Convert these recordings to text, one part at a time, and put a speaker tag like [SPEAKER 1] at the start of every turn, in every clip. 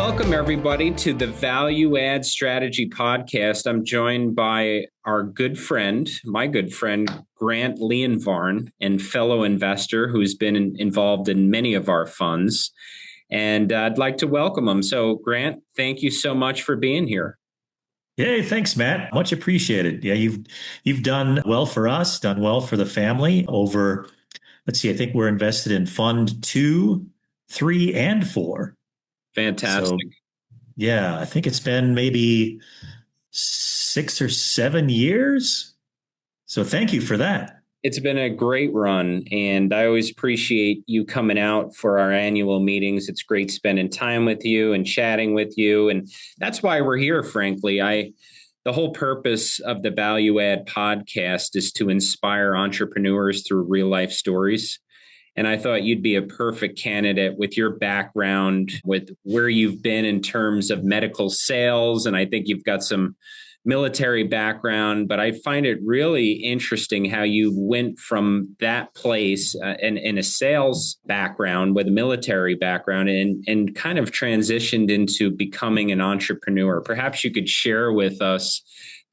[SPEAKER 1] welcome everybody to the Value Add Strategy Podcast. I'm joined by our my good friend, Grant Lejonvarn, and fellow investor who's been involved in many of our funds. And I'd like to welcome him. So, Grant, thank you so much for being here.
[SPEAKER 2] Hey, thanks, Matt. Much appreciated. Yeah, you've done well for us, done well for the family over, let's see, I think we're invested in Fund 2, 3, and 4.
[SPEAKER 1] Fantastic.
[SPEAKER 2] So, yeah, I think it's been maybe 6 or 7 years. So thank you for that.
[SPEAKER 1] It's been a great run, and I always appreciate you coming out for our annual meetings. It's great spending time with you and chatting with you, and that's why we're here, frankly. The whole purpose of the Value Add podcast is to inspire entrepreneurs through real-life stories. And I thought you'd be a perfect candidate with your background, with where you've been in terms of medical sales, and I think you've got some military background, but I find it really interesting how you went from that place in a sales background with a military background and kind of transitioned into becoming an entrepreneur. Perhaps you could share with us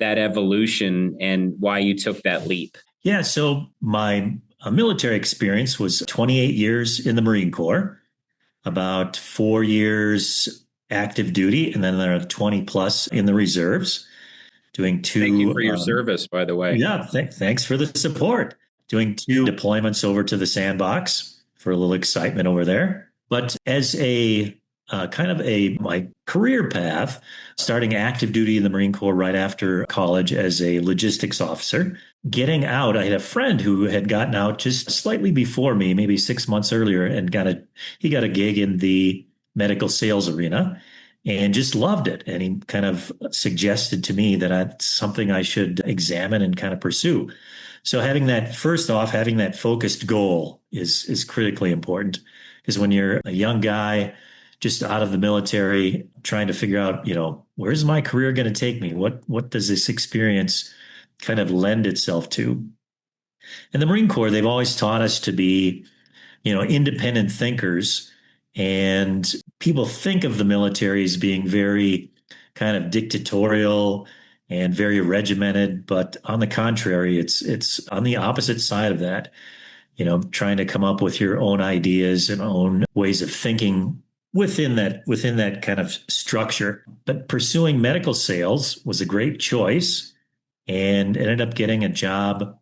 [SPEAKER 1] that evolution and why you took that leap.
[SPEAKER 2] Yeah, so my military experience was 28 years in the Marine Corps, about 4 years active duty, and then there are 20 plus in the reserves. Doing 2.
[SPEAKER 1] Thank you for your service, by the way.
[SPEAKER 2] Yeah, thanks for the support. Doing 2 deployments over to the sandbox for a little excitement over there. But as a my career path, starting active duty in the Marine Corps right after college as a logistics officer, getting out, I had a friend who had gotten out just slightly before me, maybe 6 months earlier, and he got a gig in the medical sales arena. And just loved it. And he kind of suggested to me that that's something I should examine and kind of pursue. So having that focused goal is critically important, because when you're a young guy just out of the military trying to figure out, where's my career going to take me? What does this experience kind of lend itself to? In the Marine Corps, they've always taught us to be, independent thinkers. And people think of the military as being very kind of dictatorial and very regimented, but on the contrary, it's on the opposite side of that. Trying to come up with your own ideas and own ways of thinking within that kind of structure. But pursuing medical sales was a great choice, and ended up getting a job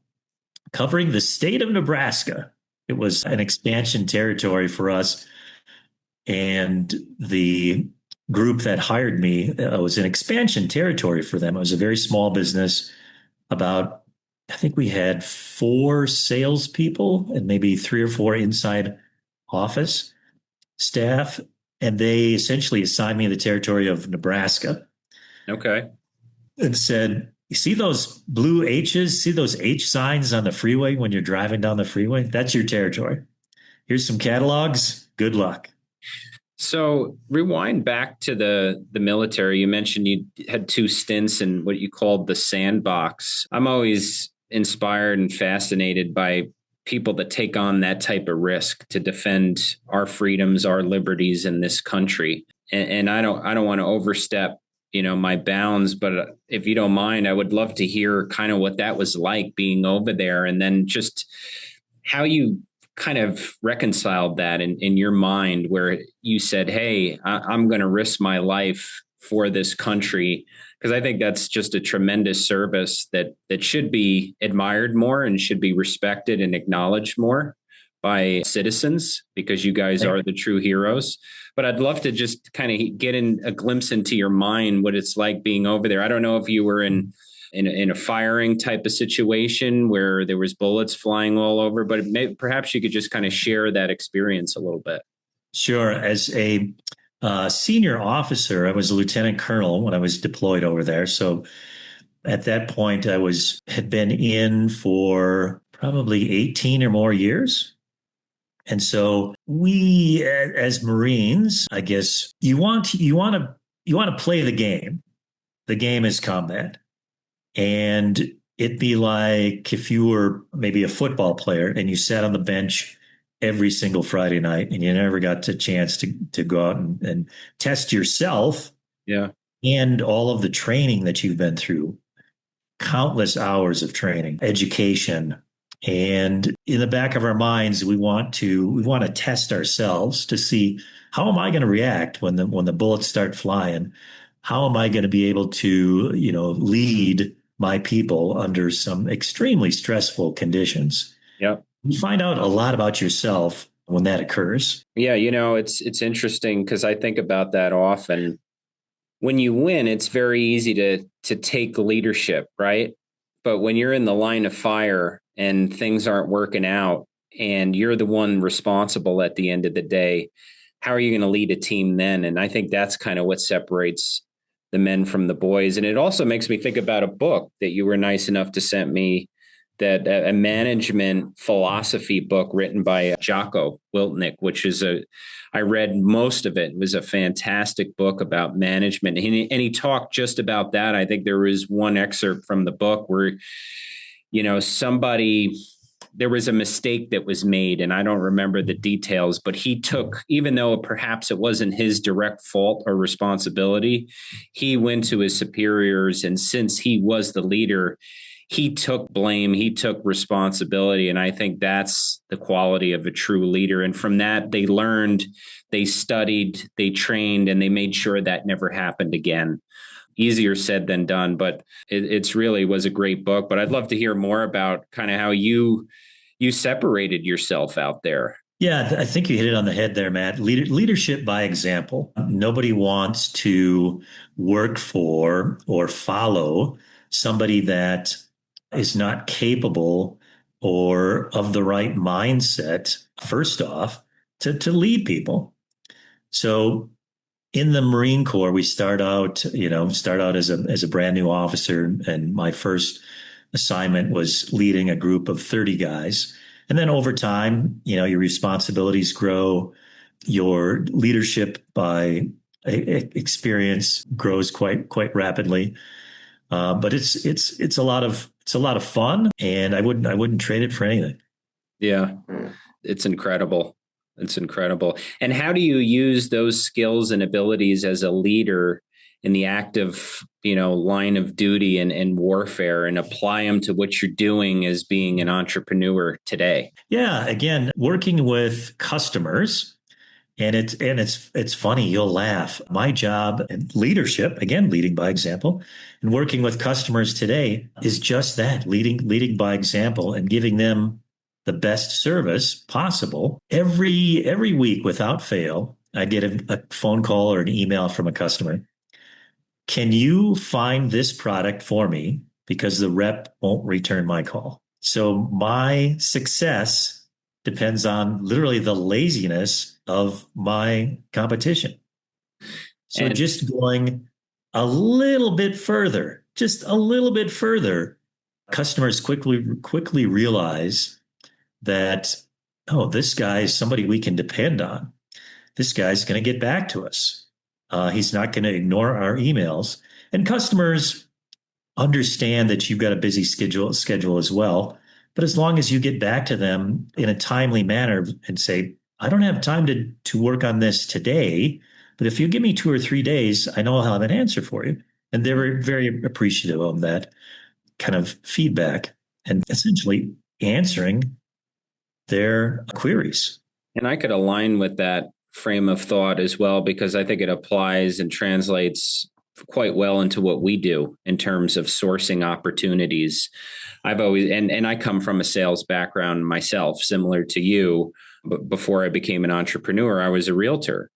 [SPEAKER 2] covering the state of Nebraska. It was an expansion territory for us. And the group that hired me was an expansion territory for them. It was a very small business. I think we had 4 salespeople and maybe 3 or 4 inside office staff. And they essentially assigned me the territory of Nebraska.
[SPEAKER 1] Okay.
[SPEAKER 2] And said, you see those blue H's? See those H signs on the freeway when you're driving down the freeway? That's your territory. Here's some catalogs. Good luck.
[SPEAKER 1] So rewind back to the military. You mentioned you had 2 stints in what you called the sandbox. I'm always inspired and fascinated by people that take on that type of risk to defend our freedoms, our liberties in this country. And I don't want to overstep, my bounds, but if you don't mind, I would love to hear kind of what that was like being over there, and then just how you kind of reconciled that in your mind, where you said, hey, I'm going to risk my life for this country, because I think that's just a tremendous service that should be admired more and should be respected and acknowledged more by citizens, because you guys are the true heroes. But I'd love to just kind of get in a glimpse into your mind, what it's like being over there. I don't know if you were in a firing type of situation where there was bullets flying all over, but perhaps you could just kind of share that experience a little bit.
[SPEAKER 2] Sure. As a senior officer, I was a lieutenant colonel when I was deployed over there. So at that point, I had been in for probably 18 or more years. And so we, as Marines, I guess you want to play the game. The game is combat. And it'd be like if you were maybe a football player and you sat on the bench every single Friday night, and you never got the chance to go out and test yourself
[SPEAKER 1] Yeah.
[SPEAKER 2] and all of the training that you've been through, countless hours of training, education. And in the back of our minds, we want to test ourselves to see, how am I going to react when the bullets start flying? How am I going to be able to, lead my people under some extremely stressful conditions?
[SPEAKER 1] Yep.
[SPEAKER 2] You find out a lot about yourself when that occurs.
[SPEAKER 1] Yeah, it's interesting because I think about that often. When you win, it's very easy to take leadership, right? But when you're in the line of fire and things aren't working out and you're the one responsible at the end of the day, how are you going to lead a team then? And I think that's kind of what separates the men from the boys. And it also makes me think about a book that you were nice enough to send me, that a management philosophy book written by Jocko Wiltnick, I read most of it. It was a fantastic book about management. And he talked just about that. I think there was one excerpt from the book where, there was a mistake that was made, and I don't remember the details, but he took, even though perhaps it wasn't his direct fault or responsibility, he went to his superiors. And since he was the leader, he took blame, he took responsibility. And I think that's the quality of a true leader. And from that, they learned, they studied, they trained, and they made sure that never happened again. Easier said than done, but it's really was a great book. But I'd love to hear more about kind of how you separated yourself out there.
[SPEAKER 2] Yeah, I think you hit it on the head there, Matt. Leadership by example. Nobody wants to work for or follow somebody that is not capable or of the right mindset, first off, to lead people. So in the Marine Corps, we start out as a brand new officer, and my first assignment was leading a group of 30 guys. And then over time, your responsibilities grow, your leadership by experience grows quite rapidly. But it's a lot of fun, and I wouldn't trade it for anything.
[SPEAKER 1] Yeah, it's incredible. It's incredible. And how do you use those skills and abilities as a leader in the active, line of duty and warfare, and apply them to what you're doing as being an entrepreneur today?
[SPEAKER 2] Yeah, again, working with customers, and it's funny, you'll laugh. My job and leadership, again, leading by example, and working with customers today is just that, leading by example and giving them the best service possible. Every week without fail, I get a phone call or an email from a customer. Can you find this product for me? Because the rep won't return my call. So my success depends on literally the laziness of my competition. So just going a little bit further, customers quickly realize that, oh, this guy is somebody we can depend on. This guy's going to get back to us. He's not going to ignore our emails. And customers understand that you've got a busy schedule as well. But as long as you get back to them in a timely manner and say, I don't have time to work on this today, but if you give me 2 or 3 days, I know I'll have an answer for you. And they're very appreciative of that kind of feedback and essentially answering their queries.
[SPEAKER 1] And I could align with that frame of thought as well, because I think it applies and translates quite well into what we do in terms of sourcing opportunities. I've always, and I come from a sales background myself, similar to you. But before I became an entrepreneur, I was a realtor.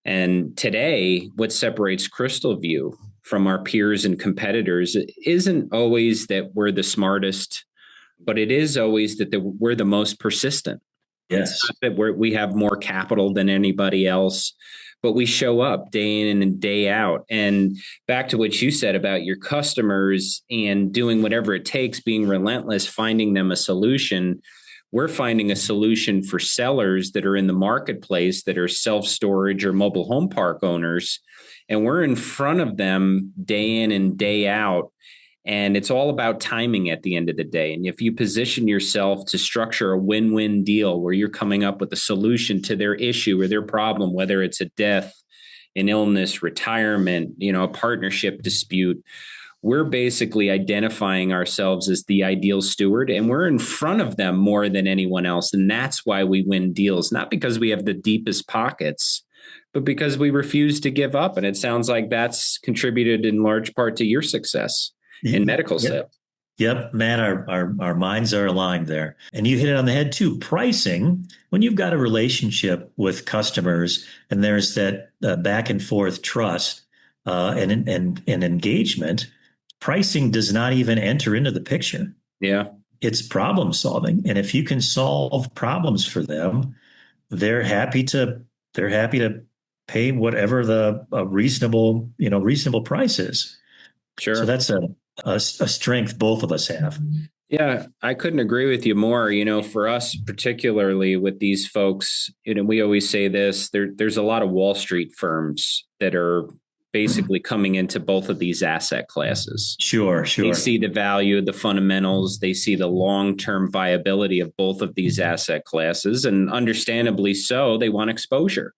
[SPEAKER 1] And today, what separates Crystal View from our peers and competitors isn't always that we're the smartest, but it is always that we're the most persistent.
[SPEAKER 2] Yes.
[SPEAKER 1] It's not that we have more capital than anybody else, but we show up day in and day out. And back to what you said about your customers and doing whatever it takes, being relentless, finding them a solution. We're finding a solution for sellers that are in the marketplace that are self-storage or mobile home park owners. And we're in front of them day in and day out. And it's all about timing at the end of the day. And if you position yourself to structure a win-win deal where you're coming up with a solution to their issue or their problem, whether it's a death, an illness, retirement, a partnership dispute, we're basically identifying ourselves as the ideal steward, and we're in front of them more than anyone else. And that's why we win deals, not because we have the deepest pockets, but because we refuse to give up. And it sounds like that's contributed in large part to your success in medical sales.
[SPEAKER 2] Yep, man, our minds are aligned there. And you hit it on the head too. Pricing, when you've got a relationship with customers and there's that back and forth trust and engagement, pricing does not even enter into the picture.
[SPEAKER 1] Yeah.
[SPEAKER 2] It's problem solving. And if you can solve problems for them, they're happy to pay whatever the reasonable price is.
[SPEAKER 1] Sure.
[SPEAKER 2] So that's a strength both of us have.
[SPEAKER 1] Yeah, I couldn't agree with you more. For us, particularly with these folks, we always say this, there's a lot of Wall Street firms that are basically coming into both of these asset classes.
[SPEAKER 2] Sure.
[SPEAKER 1] They see the value, the fundamentals, they see the long-term viability of both of these asset classes, and understandably so, they want exposure.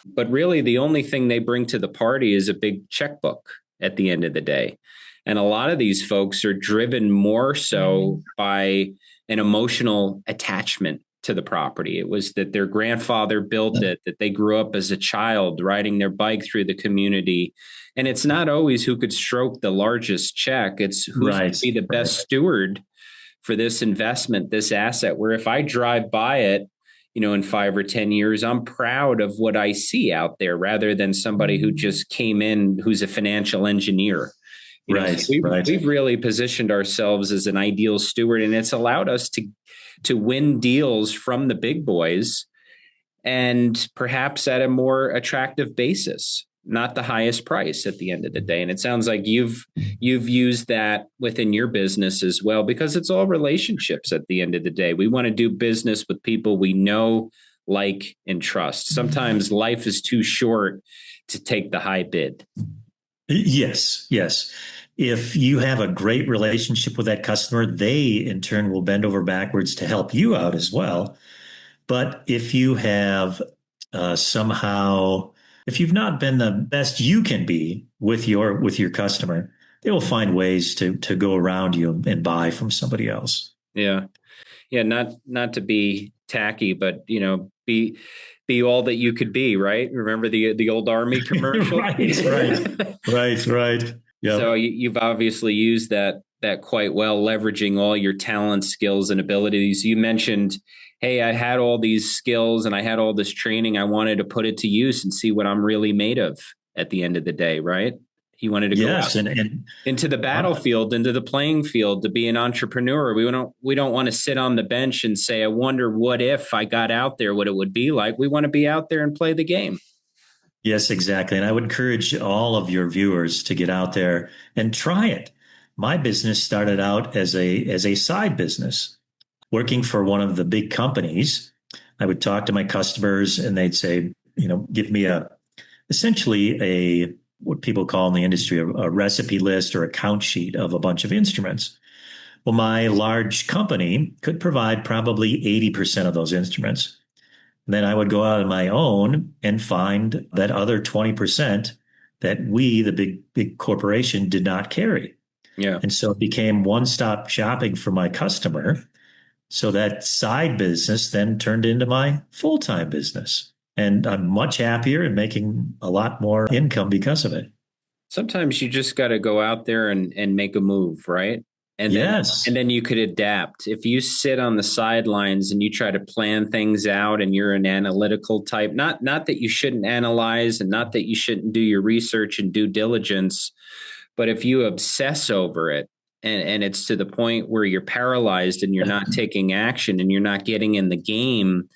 [SPEAKER 1] But really, the only thing they bring to the party is a big checkbook at the end of the day. And a lot of these folks are driven more so by an emotional attachment to the property. It was that their grandfather built it, that they grew up as a child riding their bike through the community. And it's not always who could stroke the largest check. It's who's going to be the best steward for this investment, this asset, where if I drive by it, in 5 or 10 years, I'm proud of what I see out there rather than somebody who just came in, who's a financial engineer. We've really positioned ourselves as an ideal steward, and it's allowed us to win deals from the big boys, and perhaps at a more attractive basis, not the highest price at the end of the day. And it sounds like you've used that within your business as well, because it's all relationships at the end of the day. We want to do business with people we know, like, and trust. Sometimes life is too short to take the high bid.
[SPEAKER 2] Yes. If you have a great relationship with that customer, they in turn will bend over backwards to help you out as well. But if you have if you've not been the best you can be with your customer, they will find ways to go around you and buy from somebody else.
[SPEAKER 1] Yeah. Not to be tacky, but be all that you could be, right? Remember the old Army commercial?
[SPEAKER 2] Right. Yep.
[SPEAKER 1] So you've obviously used that quite well, leveraging all your talents, skills, and abilities. You mentioned, hey, I had all these skills and I had all this training. I wanted to put it to use and see what I'm really made of at the end of the day, right? You wanted to go out and into the battlefield, into the playing field, to be an entrepreneur. We don't want to sit on the bench and say, I wonder what if I got out there, what it would be like. We want to be out there and play the game.
[SPEAKER 2] Yes, exactly. And I would encourage all of your viewers to get out there and try it. My business started out as a side business, working for one of the big companies. I would talk to my customers and they'd say, give me essentially what people call in the industry a recipe list or a count sheet of a bunch of instruments. Well, my large company could provide probably 80% of those instruments. And then I would go out on my own and find that other 20% that we, the big corporation, did not carry.
[SPEAKER 1] Yeah.
[SPEAKER 2] And so it became one-stop shopping for my customer. So that side business then turned into my full-time business. And I'm much happier and making a lot more income because of it.
[SPEAKER 1] Sometimes you just got to go out there and make a move, right? And then you could adapt. If you sit on the sidelines and you try to plan things out and you're an analytical type, not that you shouldn't analyze and not that you shouldn't do your research and due diligence, but if you obsess over it and it's to the point where you're paralyzed and you're not taking action and you're not getting in the game,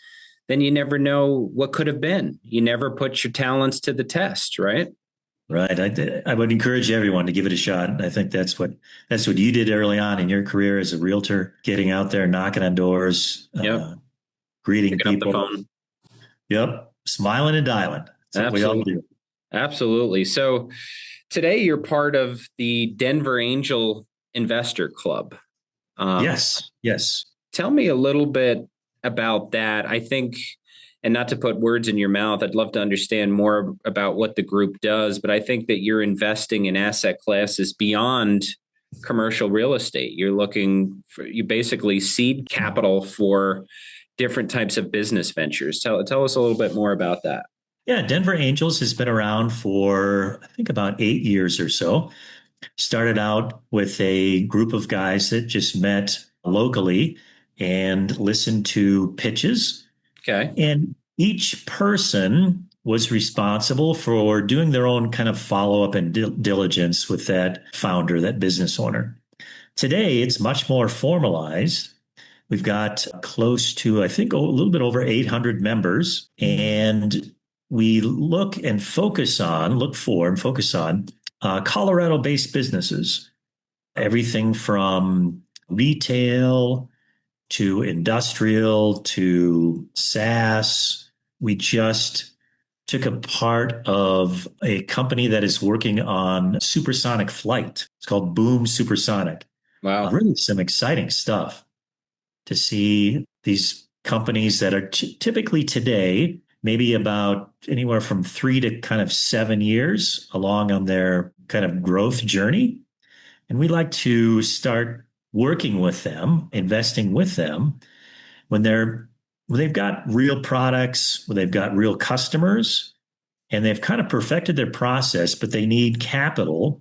[SPEAKER 1] then you never know what could have been. You never put your talents to the test, right?
[SPEAKER 2] Right. I would encourage everyone to give it a shot. I think that's what you did early on in your career as a realtor, getting out there, knocking on doors, greeting
[SPEAKER 1] Picking
[SPEAKER 2] people.
[SPEAKER 1] up the phone.
[SPEAKER 2] Yep. Smiling and dialing. That's what we all do.
[SPEAKER 1] Absolutely. So today you're part of the Denver Angel Investor Club.
[SPEAKER 2] Yes. Yes.
[SPEAKER 1] Tell me a little bit about that. I think, and not to put words in your mouth, I'd love to understand more about what the group does, but I think that you're investing in asset classes beyond commercial real estate. You basically seed capital for different types of business ventures. Tell us a little bit more about that.
[SPEAKER 2] Yeah. Denver Angels has been around for, I think, about 8 years or so. Started out with a group of guys that just met locally and listened to pitches.
[SPEAKER 1] Okay.
[SPEAKER 2] And each person was responsible for doing their own kind of follow up and diligence with that founder, that business owner. Today, it's much more formalized. We've got close to, I think, a little bit over 800 members. And we look and focus on Colorado based businesses, everything from retail to industrial to SaaS. We just took a part of a company that is working on supersonic flight. It's called Boom Supersonic.
[SPEAKER 1] Wow.
[SPEAKER 2] Really some exciting stuff to see these companies that are typically today, maybe about anywhere from 3 to kind of 7 years along on their kind of growth journey. And we like to start working with them, investing with them when they've got real products, when they've got real customers, and they've kind of perfected their process, but they need capital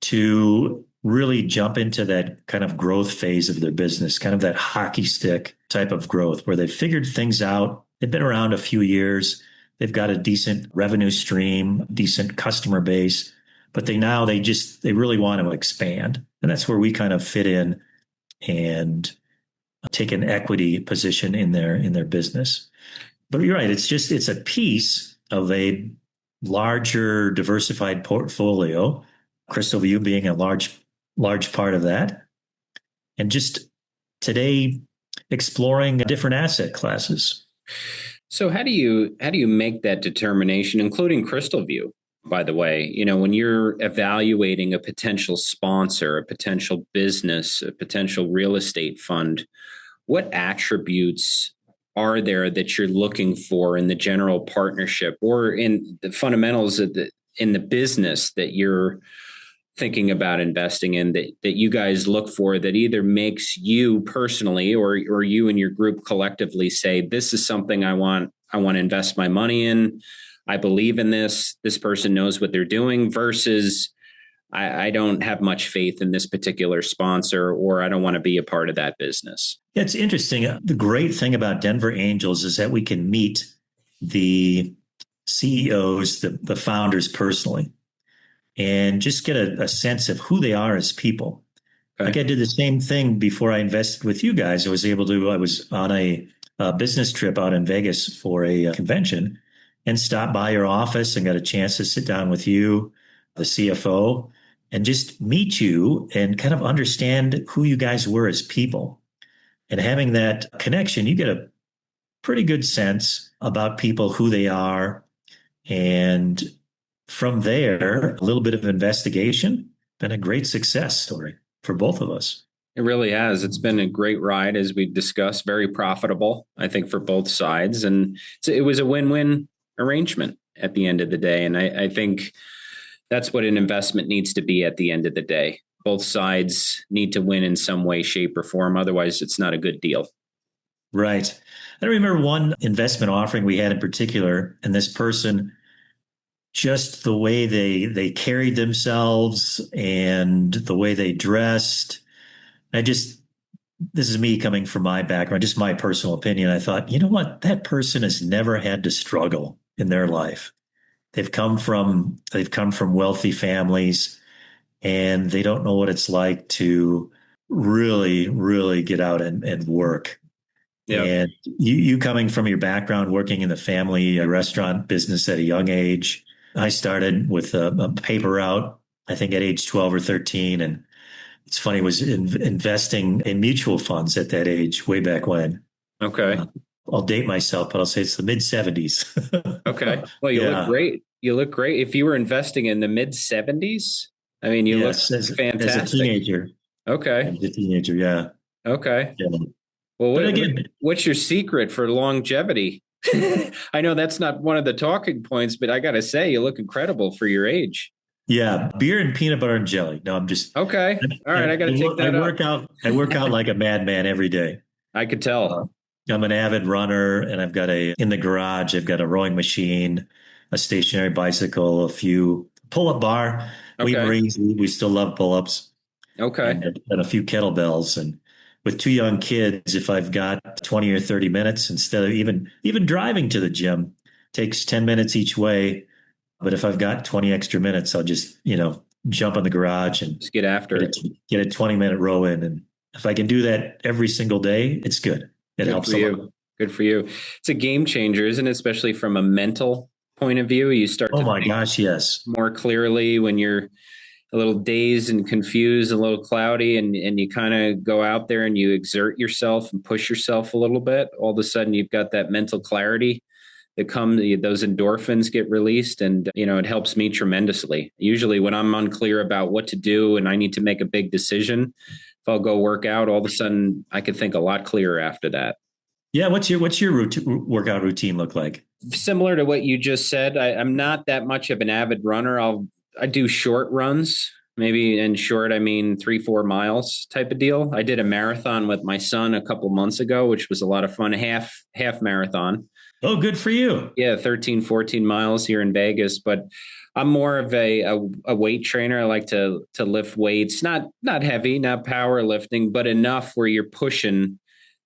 [SPEAKER 2] to really jump into that kind of growth phase of their business, kind of that hockey stick type of growth where they've figured things out. They've been around a few years. They've got a decent revenue stream, decent customer base, but they really want to expand. And that's where we kind of fit in and take an equity position in their business. But you're right. It's a piece of a larger diversified portfolio, Crystal View being a large part of that. And just today exploring different asset classes.
[SPEAKER 1] So how do you make that determination, including Crystal View? By the way, when you're evaluating a potential sponsor, a potential business, a potential real estate fund, what attributes are there that you're looking for in the general partnership or in the fundamentals in the business that you're thinking about investing in that you guys look for that either makes you personally or you and your group collectively say, this is something I want to invest my money in. I believe in this person knows what they're doing versus I don't have much faith in this particular sponsor or I don't want to be a part of that business.
[SPEAKER 2] Yeah, it's interesting. The great thing about Denver Angels is that we can meet the CEOs, the founders personally, and just get a sense of who they are as people. Okay. Like I did the same thing before I invested with you guys. I was on a business trip out in Vegas for a convention and stopped by your office and got a chance to sit down with you, the CFO, and just meet you and kind of understand who you guys were as people. And having that connection, you get a pretty good sense about people, who they are. And from there, a little bit of investigation, been a great success story for both of us.
[SPEAKER 1] It really has. It's been a great ride, as we discussed, very profitable, I think, for both sides. And it was a win-win arrangement at the end of the day. And I think that's what an investment needs to be at the end of the day. Both sides need to win in some way, shape, or form. Otherwise, it's not a good deal.
[SPEAKER 2] Right. I remember one investment offering we had in particular, and this person, just the way they carried themselves and the way they dressed. This is me coming from my background, just my personal opinion. I thought, you know what? That person has never had to struggle in their life. They've come from wealthy families, and they don't know what it's like to really, really get out and work. Yep. And you coming from your background, working in the family restaurant business at a young age. I started with a paper route, I think at age 12 or 13. And it's funny, was investing in mutual funds at that age, way back when.
[SPEAKER 1] Okay.
[SPEAKER 2] I'll date myself, but I'll say it's the mid 70s.
[SPEAKER 1] Okay. Well, you look great. You look great. If you were investing in the mid 70s, I mean, you look fantastic.
[SPEAKER 2] As a teenager.
[SPEAKER 1] Okay.
[SPEAKER 2] as a teenager. Yeah.
[SPEAKER 1] Okay.
[SPEAKER 2] Yeah.
[SPEAKER 1] Well,
[SPEAKER 2] But again,
[SPEAKER 1] what's your secret for longevity? I know that's not one of the talking points, but I got to say, you look incredible for your age.
[SPEAKER 2] yeah, beer and peanut butter and jelly. No, I'm just,
[SPEAKER 1] Okay. All right. I got to take
[SPEAKER 2] I
[SPEAKER 1] that up.
[SPEAKER 2] work out. I work out like a madman every day.
[SPEAKER 1] I could
[SPEAKER 2] Uh,
[SPEAKER 1] tell.
[SPEAKER 2] I'm an avid runner, and I've got in the garage. I've got a rowing machine, a stationary bicycle, a few pull-up bar.
[SPEAKER 1] Okay.
[SPEAKER 2] We still love pull-ups,
[SPEAKER 1] Okay.
[SPEAKER 2] and a few kettlebells. And with two young kids, if I've got 20 or 30 minutes, instead of even driving to the gym, takes 10 minutes each way. But if I've got 20 extra minutes, I'll just, jump in the garage and
[SPEAKER 1] Just get after it.
[SPEAKER 2] get a 20-minute row in. And if I can do that every single day, it's good. It
[SPEAKER 1] Good for
[SPEAKER 2] helps a lot.
[SPEAKER 1] you. Good for you. It's a game changer, isn't it? Especially from a mental point of view. You start
[SPEAKER 2] Oh
[SPEAKER 1] to
[SPEAKER 2] my
[SPEAKER 1] think
[SPEAKER 2] gosh, yes.
[SPEAKER 1] more clearly when you're a little dazed and confused, a little cloudy, and you kind of go out there and you exert yourself and push yourself a little bit. All of a sudden, you've got that mental clarity that comes, those endorphins get released, and it helps me tremendously. Usually when I'm unclear about what to do and I need to make a big decision, if I'll go work out, all of a sudden I could think a lot clearer after that.
[SPEAKER 2] Yeah. What's your workout routine look like?
[SPEAKER 1] Similar to what you just said, I'm not that much of an avid runner. I do short runs. Maybe in short, I mean 3-4 miles type of deal. I did a marathon with my son a couple months ago, which was a lot of fun. Half marathon.
[SPEAKER 2] Oh, good for you.
[SPEAKER 1] Yeah, 13, 14 miles here in Vegas. But I'm more of a weight trainer. I like to lift weights, not heavy, not powerlifting, but enough where you're pushing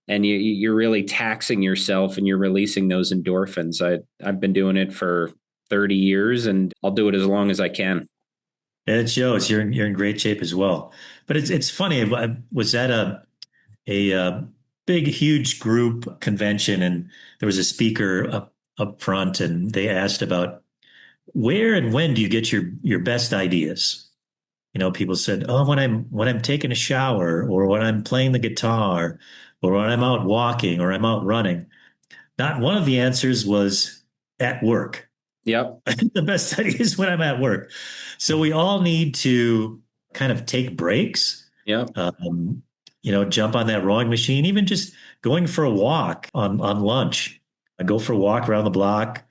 [SPEAKER 1] and you're really taxing yourself and you're releasing those endorphins. I've been doing it for 30 years and I'll do it as long as I can.
[SPEAKER 2] And it shows you're in great shape as well. But it's funny. I was at a big, huge group convention, and there was a speaker up front, and they asked about where and when do you get your best ideas? People said, "Oh, when I'm taking a shower, or when I'm playing the guitar, or when I'm out walking, or I'm out running." Not one of the answers was at work.
[SPEAKER 1] Yep.
[SPEAKER 2] The best idea is when I'm at work. So we all need to kind of take breaks.
[SPEAKER 1] Yep.
[SPEAKER 2] Jump on that rowing machine, even just going for a walk on lunch. I go for a walk around the block,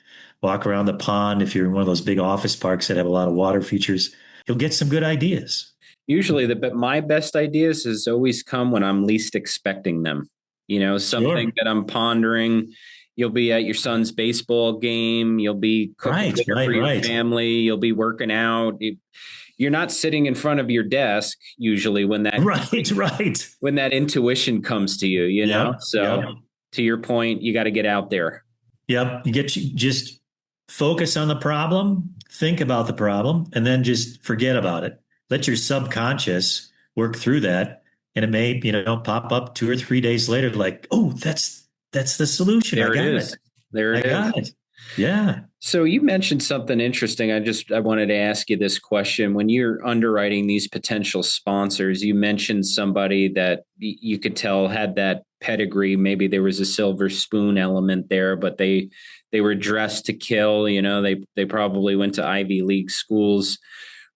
[SPEAKER 2] walk around the pond. If you're in one of those big office parks that have a lot of water features, you'll get some good ideas.
[SPEAKER 1] Usually my best ideas has always come when I'm least expecting them. Something
[SPEAKER 2] Sure.
[SPEAKER 1] that I'm pondering. You'll be at your son's baseball game. You'll be cooking
[SPEAKER 2] Right,
[SPEAKER 1] dinner for
[SPEAKER 2] right,
[SPEAKER 1] your
[SPEAKER 2] right.
[SPEAKER 1] family. You'll be working out. You're not sitting in front of your desk usually
[SPEAKER 2] Right, right.
[SPEAKER 1] when that intuition comes to you,
[SPEAKER 2] Yep, yep,
[SPEAKER 1] So to your point, you got to get out there.
[SPEAKER 2] yep. Just focus on the problem, think about the problem, and then just forget about it. Let your subconscious work through that, and it may, pop up 2 or 3 days later, like, oh, that's the solution. I
[SPEAKER 1] There it
[SPEAKER 2] got
[SPEAKER 1] is.
[SPEAKER 2] it.
[SPEAKER 1] There
[SPEAKER 2] I
[SPEAKER 1] it is.
[SPEAKER 2] got it. Yeah.
[SPEAKER 1] So you mentioned something interesting. I wanted to ask you this question. When you're underwriting these potential sponsors, you mentioned somebody that you could tell had that pedigree. Maybe there was a silver spoon element there, but they were dressed to kill. They probably went to Ivy League schools.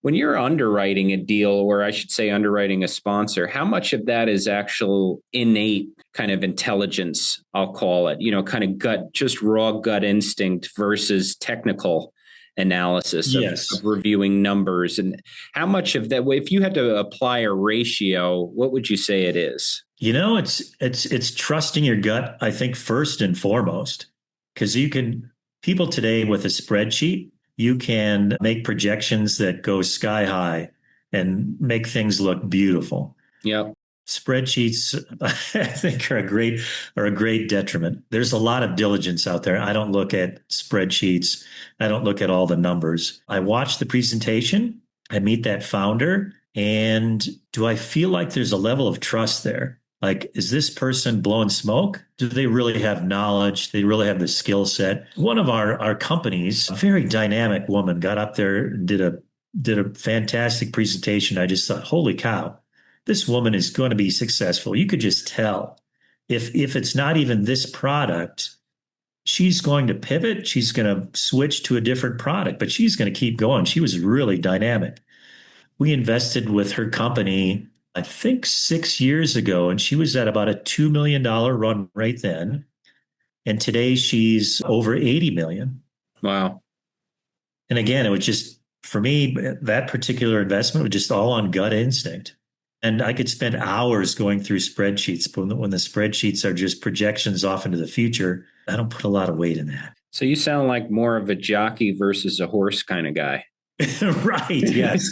[SPEAKER 1] When you're underwriting a deal, or I should say underwriting a sponsor, how much of that is actual innate kind of intelligence, I'll call it, kind of just raw gut instinct versus technical analysis of
[SPEAKER 2] Yes.
[SPEAKER 1] reviewing numbers? And how much of that, if you had to apply a ratio, what would you say it is?
[SPEAKER 2] It's trusting your gut, I think, first and foremost, because people today with a spreadsheet, you can make projections that go sky high and make things look beautiful.
[SPEAKER 1] Yep.
[SPEAKER 2] Spreadsheets, I think, are a great detriment. There's a lot of diligence out there. I don't look at spreadsheets. I don't look at all the numbers. I watch the presentation. I meet that founder. And do I feel like there's a level of trust there? Like, is this person blowing smoke? Do they really have knowledge? Do they really have the skill set? One of our companies, a very dynamic woman, got up there and did a fantastic presentation. I just thought, holy cow, this woman is going to be successful. You could just tell if it's not even this product, she's going to pivot. She's going to switch to a different product, but she's going to keep going. She was really dynamic. We invested with her company I think 6 years ago, and she was at about a $2 million run rate then. And today she's over 80 million.
[SPEAKER 1] Wow.
[SPEAKER 2] And again, it was just, for me, that particular investment was just all on gut instinct. And I could spend hours going through spreadsheets, but when the spreadsheets are just projections off into the future, I don't put a lot of weight in that.
[SPEAKER 1] So you sound like more of a jockey versus a horse kind of guy.
[SPEAKER 2] Right. Yes.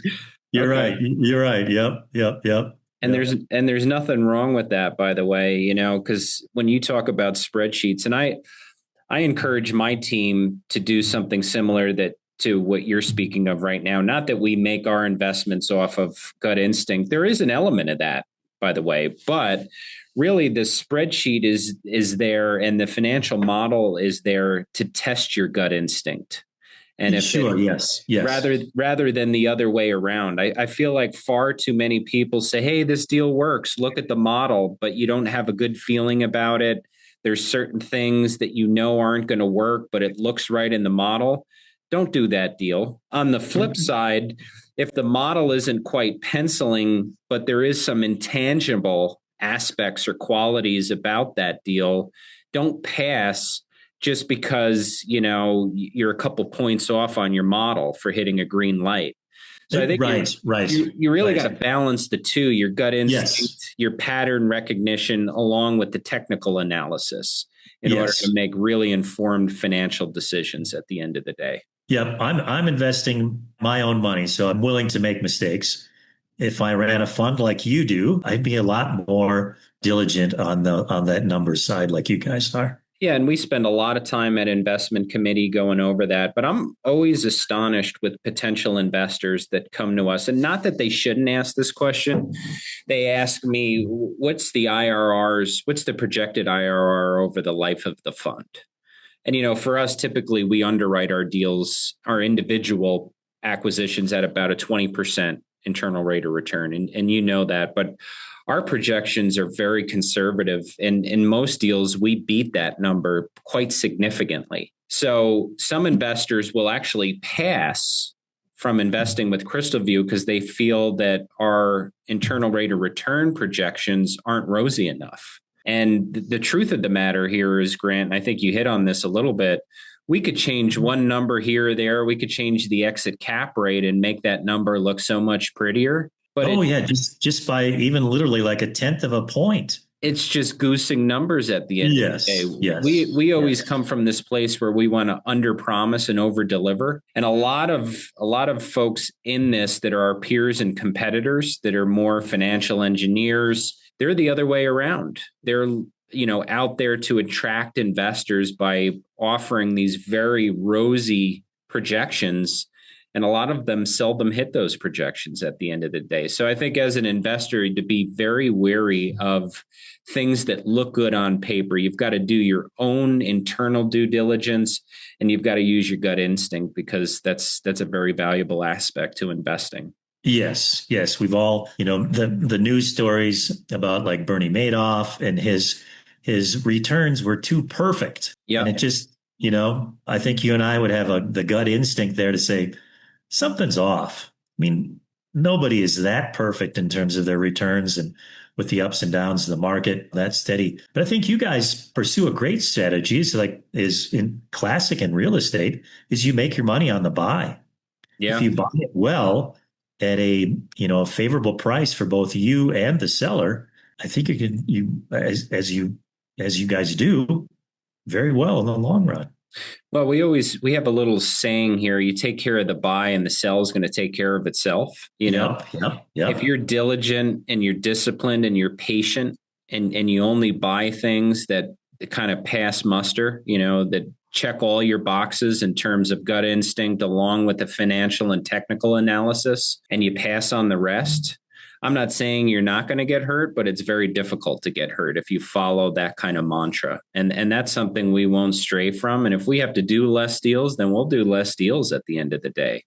[SPEAKER 2] You're
[SPEAKER 1] Okay.
[SPEAKER 2] right. You're right. Yep. Yep. Yep.
[SPEAKER 1] And
[SPEAKER 2] Yep.
[SPEAKER 1] there's nothing wrong with that, by the way, because when you talk about spreadsheets, and I encourage my team to do something similar that to what you're speaking of right now. Not that we make our investments off of gut instinct. There is an element of that, by the way, but really the spreadsheet is there and the financial model is there to test your gut instinct. And if
[SPEAKER 2] Sure, yes, yes.
[SPEAKER 1] rather than the other way around, I feel like far too many people say, "Hey, this deal works. Look at the model," but you don't have a good feeling about it. There's certain things that you know aren't going to work, but it looks right in the model. Don't do that deal. On the flip side, if the model isn't quite penciling, but there is some intangible aspects or qualities about that deal, don't pass just because, you're a couple points off on your model for hitting a green light. So I think
[SPEAKER 2] Right.
[SPEAKER 1] you really got to balance the two, your gut instinct,
[SPEAKER 2] Yes.
[SPEAKER 1] your pattern recognition, along with the technical analysis in order to
[SPEAKER 2] Yes.
[SPEAKER 1] make really informed financial decisions at the end of the day.
[SPEAKER 2] Yep. I'm investing my own money, so I'm willing to make mistakes. If I ran a fund like you do, I'd be a lot more diligent on that numbers side like you guys are.
[SPEAKER 1] Yeah, and we spend a lot of time at investment committee going over that, but I'm always astonished with potential investors that come to us, and not that they shouldn't ask this question. They ask me, what's the IRRs, what's the projected IRR over the life of the fund? And, for us, typically we underwrite our deals, our individual acquisitions at about a 20% internal rate of return. And you know that, but our projections are very conservative. And in most deals, we beat that number quite significantly. So some investors will actually pass from investing with Crystal View because they feel that our internal rate of return projections aren't rosy enough. And the truth of the matter here is, Grant, and I think you hit on this a little bit, we could change one number here or there. We could change the exit cap rate and make that number look so much prettier. But
[SPEAKER 2] just by even literally like a tenth of a point.
[SPEAKER 1] It's just goosing numbers at the end of the day.
[SPEAKER 2] Yes.
[SPEAKER 1] We always come from this place where we want to under promise and over deliver. And a lot of folks in this that are our peers and competitors that are more financial engineers, they're the other way around. They're out there to attract investors by offering these very rosy projections. And a lot of them seldom hit those projections at the end of the day. So I think as an investor, to be very wary of things that look good on paper. You've got to do your own internal due diligence, and you've got to use your gut instinct, because that's a very valuable aspect to investing.
[SPEAKER 2] Yes. We've all, the news stories about like Bernie Madoff and his returns were too perfect.
[SPEAKER 1] Yeah.
[SPEAKER 2] And it just, I think you and I would have the gut instinct there to say something's off. I mean, nobody is that perfect in terms of their returns, and with the ups and downs of the market, that's steady. But I think you guys pursue a great strategy. It's is in classic in real estate, is you make your money on the buy.
[SPEAKER 1] Yeah.
[SPEAKER 2] If you buy it well at a favorable price for both you and the seller, I think as you guys do very well in the long run.
[SPEAKER 1] Well, we have a little saying here: you take care of the buy, and the sell is going to take care of itself.
[SPEAKER 2] Yep.
[SPEAKER 1] If you're diligent and you're disciplined and you're patient, and you only buy things that kind of pass muster, that check all your boxes in terms of gut instinct along with the financial and technical analysis, and you pass on the rest. I'm not saying you're not going to get hurt, but it's very difficult to get hurt if you follow that kind of mantra. And that's something we won't stray from. And if we have to do less deals, then we'll do less deals at the end of the day.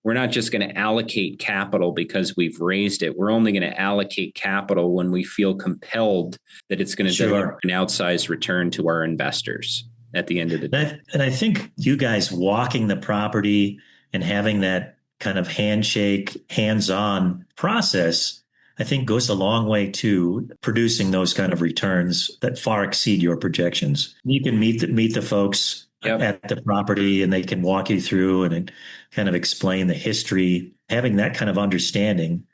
[SPEAKER 1] We're not just going to allocate capital because we've raised it. We're only going to allocate capital when we feel compelled that it's going to deliver an outsized return to our investors at the end of the day.
[SPEAKER 2] And I think you guys walking the property and having that kind of handshake, hands-on process I think goes a long way to producing those kind of returns that far exceed your projections. You can meet the folks
[SPEAKER 1] Yep.
[SPEAKER 2] at the property and they can walk you through and kind of explain the history. Having that kind of understanding,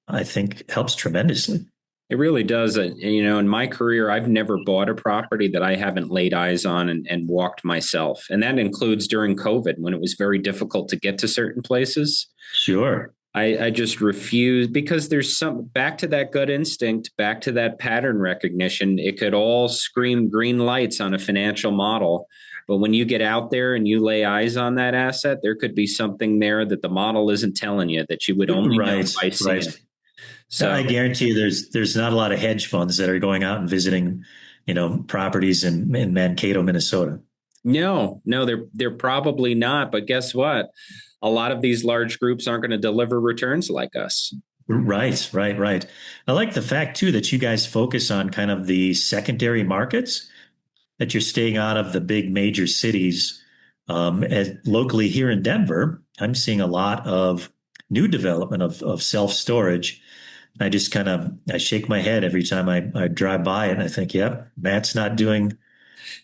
[SPEAKER 2] I think, helps tremendously.
[SPEAKER 1] It really does. In my career, I've never bought a property that I haven't laid eyes on and walked myself. And that includes during COVID when it was very difficult to get to certain places.
[SPEAKER 2] Sure.
[SPEAKER 1] I just refuse because there's some back to that gut instinct, back to that pattern recognition. It could all scream green lights on a financial model. But when you get out there and you lay eyes on that asset, there could be something there that the model isn't telling you that you would only know by seeing it.
[SPEAKER 2] So I guarantee you there's not a lot of hedge funds that are going out and visiting, properties in Mankato, Minnesota.
[SPEAKER 1] No, they're probably not. But guess what? A lot of these large groups aren't going to deliver returns like us.
[SPEAKER 2] Right. I like the fact too that you guys focus on kind of the secondary markets, that you're staying out of the big major cities. Locally here in Denver, I'm seeing a lot of new development of self-storage. I shake my head every time I drive by it and I think, yep, Matt's not doing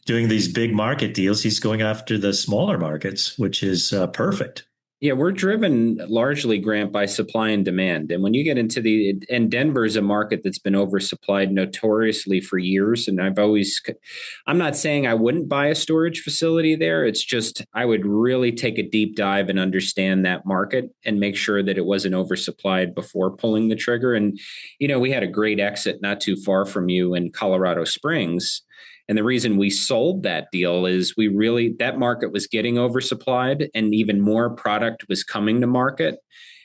[SPEAKER 2] these big market deals. He's going after the smaller markets, which is perfect.
[SPEAKER 1] Yeah, we're driven largely, Grant, by supply and demand. And when you get into and Denver is a market that's been oversupplied notoriously for years. And I'm not saying I wouldn't buy a storage facility there. It's just, I would really take a deep dive and understand that market and make sure that it wasn't oversupplied before pulling the trigger. And, we had a great exit not too far from you in Colorado Springs. And the reason we sold that deal is that market was getting oversupplied and even more product was coming to market.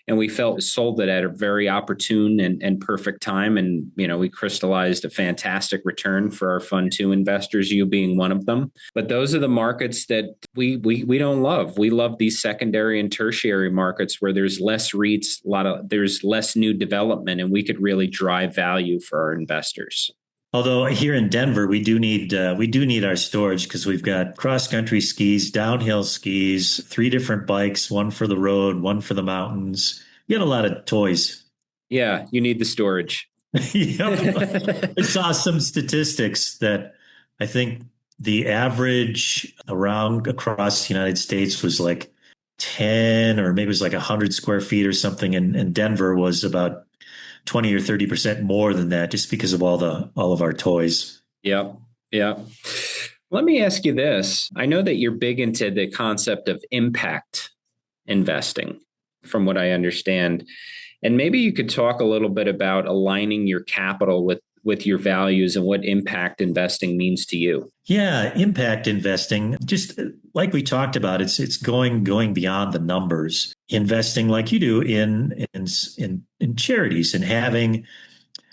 [SPEAKER 1] And we sold it at a very opportune and perfect time. And, we crystallized a fantastic return for our Fund 2 investors, you being one of them. But those are the markets that we don't love. We love these secondary and tertiary markets where there's less REITs, there's less new development, and we could really drive value for our investors.
[SPEAKER 2] Although here in Denver, we do need our storage because we've got cross country skis, downhill skis, 3 different bikes, one for the road, one for the mountains. You got a lot of toys.
[SPEAKER 1] Yeah, you need the storage.
[SPEAKER 2] I saw some statistics that I think the average across the United States was like 10 or maybe it was like 100 square feet or something. And Denver was about 20 or 30% more than that just because of all of our toys.
[SPEAKER 1] Yep. Let me ask you this. I know that you're big into the concept of impact investing, from what I understand. And maybe you could talk a little bit about aligning your capital with your values and what impact investing means to you.
[SPEAKER 2] Yeah, impact investing, just like we talked about, it's going beyond the numbers. Investing like you do in charities and having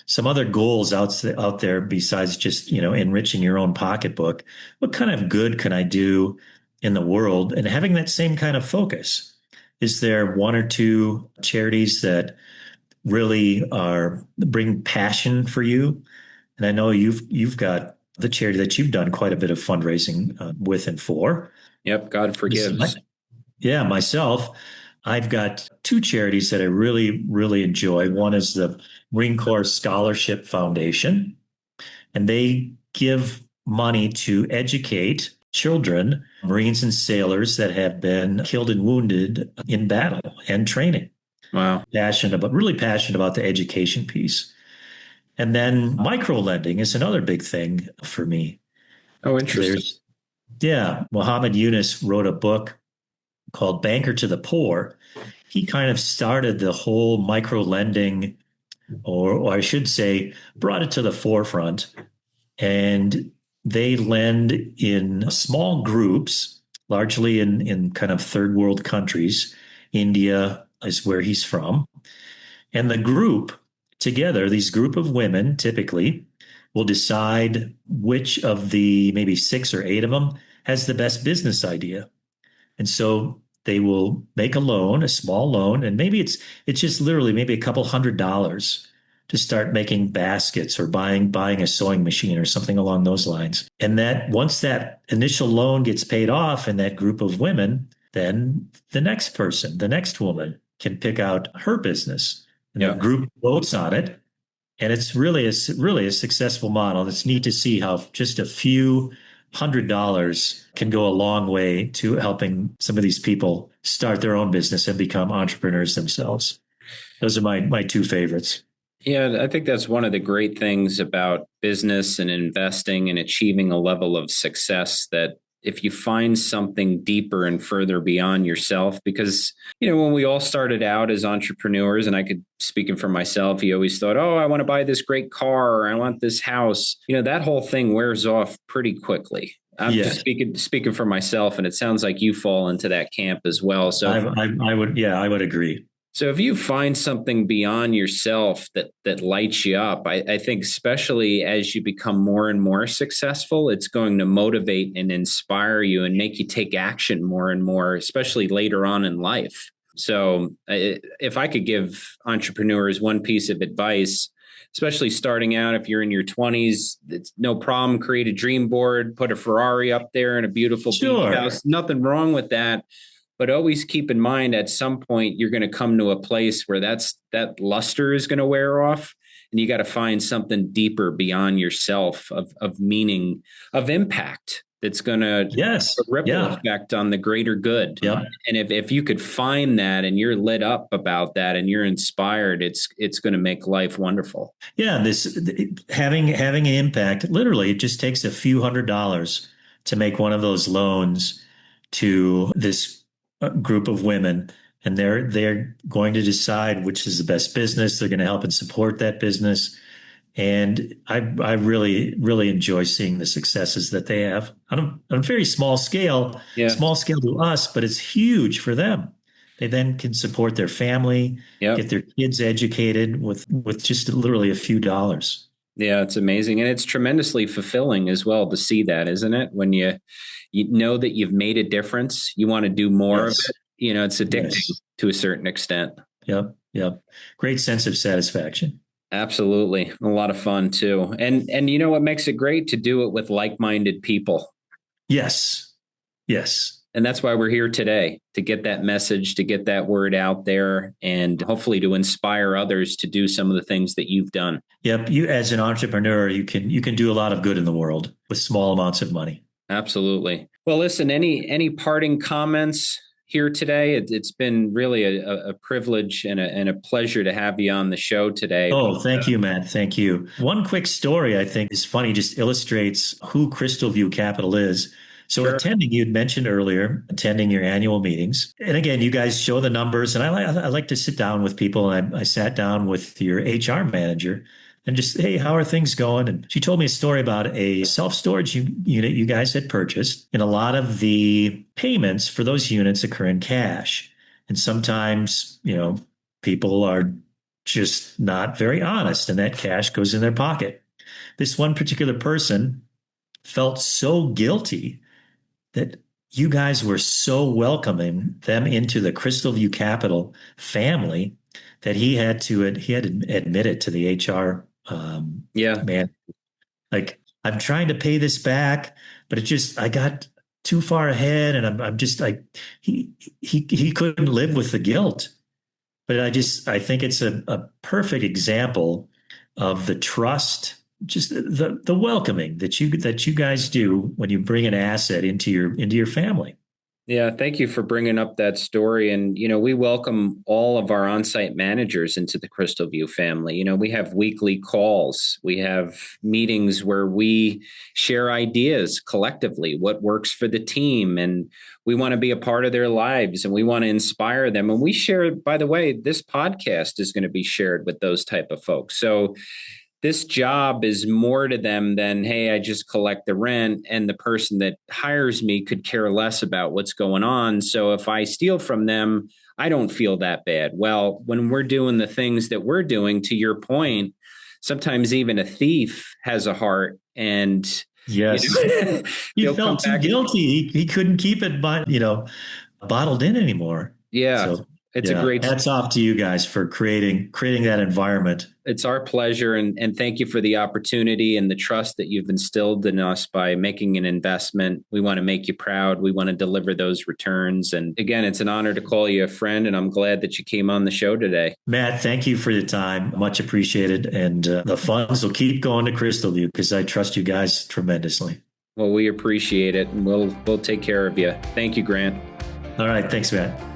[SPEAKER 2] some other goals out there besides just, enriching your own pocketbook. What kind of good can I do in the world? And having that same kind of focus. Is there 1 or 2 charities that really bring passion for you? And I know you've got the charity that you've done quite a bit of fundraising with and for.
[SPEAKER 1] Yep, God forgives.
[SPEAKER 2] Yeah, myself, I've got 2 charities that I really, really enjoy. One is the Marine Corps Scholarship Foundation, and they give money to educate children, Marines and sailors that have been killed and wounded in battle and training.
[SPEAKER 1] Wow.
[SPEAKER 2] Really passionate about the education piece. And then micro lending is another big thing for me.
[SPEAKER 1] Oh, interesting.
[SPEAKER 2] Muhammad Yunus wrote a book called Banker to the Poor. He kind of started the whole micro lending, or I should say, brought it to the forefront. And they lend in small groups, largely in kind of third world countries. India is where he's from. And the group together, these group of women typically will decide which of the maybe 6 or 8 of them has the best business idea. And so they will make a small loan, and maybe it's just literally maybe a couple $100 to start making baskets or buying a sewing machine or something along those lines. And that once that initial loan gets paid off in that group of women, then the next woman can pick out her business. And the group votes on it. And it's really a successful model. It's neat to see how just a few $100 can go a long way to helping some of these people start their own business and become entrepreneurs themselves. Those are my two favorites.
[SPEAKER 1] Yeah, I think that's one of the great things about business and investing and achieving a level of success, that if you find something deeper and further beyond yourself, because, when we all started out as entrepreneurs, and I could, speaking for myself, you always thought, oh, I want to buy this great car, or I want this house. That whole thing wears off pretty quickly. I'm just speaking for myself, and it sounds like you fall into that camp as well. So
[SPEAKER 2] I would agree.
[SPEAKER 1] So if you find something beyond yourself that lights you up, I think especially as you become more and more successful, it's going to motivate and inspire you and make you take action more and more, especially later on in life. So if I could give entrepreneurs one piece of advice, especially starting out, if you're in your 20s, it's no problem. Create a dream board, put a Ferrari up there and a beautiful beach house. Nothing wrong with that. But always keep in mind, at some point, you're going to come to a place where that luster is going to wear off, and you got to find something deeper beyond yourself of meaning, of impact that's going to ripple effect on the greater good.
[SPEAKER 2] Yep.
[SPEAKER 1] And if you could find that and you're lit up about that and you're inspired, it's going to make life wonderful.
[SPEAKER 2] Yeah, this having an impact, literally, it just takes a few $100s to make one of those loans to this group of women, and they're going to decide which is the best business. They're going to help and support that business. And I really enjoy seeing the successes that they have on a very small scale to us, but it's huge for them. They then can support their family, get their kids educated with just literally a few dollars.
[SPEAKER 1] Yeah, it's amazing. And it's tremendously fulfilling as well to see that, isn't it? When you know that you've made a difference, you want to do more of it. It's addicting to a certain extent.
[SPEAKER 2] Yep. Great sense of satisfaction.
[SPEAKER 1] Absolutely. A lot of fun too. And what makes it great? To do it with like-minded people.
[SPEAKER 2] Yes.
[SPEAKER 1] And that's why we're here today, to get that message, to get that word out there, and hopefully to inspire others to do some of the things that you've done.
[SPEAKER 2] Yep. You, as an entrepreneur, you can do a lot of good in the world with small amounts of money.
[SPEAKER 1] Absolutely. Well, listen, any parting comments here today? It's been really a privilege and a pleasure to have you on the show today.
[SPEAKER 2] Oh, thank you, Matt. Thank you. One quick story I think is funny, just illustrates who Crystal View Capital is. So you'd mentioned earlier, attending your annual meetings. And again, you guys show the numbers, and I like to sit down with people. And I sat down with your HR manager and just, hey, how are things going? And she told me a story about a self-storage unit you guys had purchased. And a lot of the payments for those units occur in cash. And sometimes, people are just not very honest, and that cash goes in their pocket. This one particular person felt so guilty that you guys were so welcoming them into the Crystal View Capital family that he had to admit it to the HR man. Like, I'm trying to pay this back, but I got too far ahead, and I'm just like, he couldn't live with the guilt. But I think it's a perfect example of the trust, just the welcoming that you guys do when you bring an asset into your family.
[SPEAKER 1] Yeah, thank you for bringing up that story. And, we welcome all of our on-site managers into the Crystal View family. We have weekly calls. We have meetings where we share ideas collectively, what works for the team. And we want to be a part of their lives, and we want to inspire them. And we share, by the way, this podcast is going to be shared with those type of folks. So this job is more to them than, hey, I just collect the rent, and the person that hires me could care less about what's going on. So if I steal from them, I don't feel that bad. Well, when we're doing the things that we're doing, to your point, sometimes even a thief has a heart, and
[SPEAKER 2] yes, he felt too guilty. He couldn't keep it, bottled in anymore.
[SPEAKER 1] Yeah.
[SPEAKER 2] So
[SPEAKER 1] It's a great.
[SPEAKER 2] Hats off to you guys for creating that environment.
[SPEAKER 1] It's our pleasure. And thank you for the opportunity and the trust that you've instilled in us by making an investment. We want to make you proud. We want to deliver those returns. And again, it's an honor to call you a friend. And I'm glad that you came on the show today.
[SPEAKER 2] Matt, thank you for your time. Much appreciated. And the funds will keep going to Crystalview because I trust you guys tremendously.
[SPEAKER 1] Well, we appreciate it. And we'll take care of you. Thank you, Grant.
[SPEAKER 2] All right. Thanks, Matt.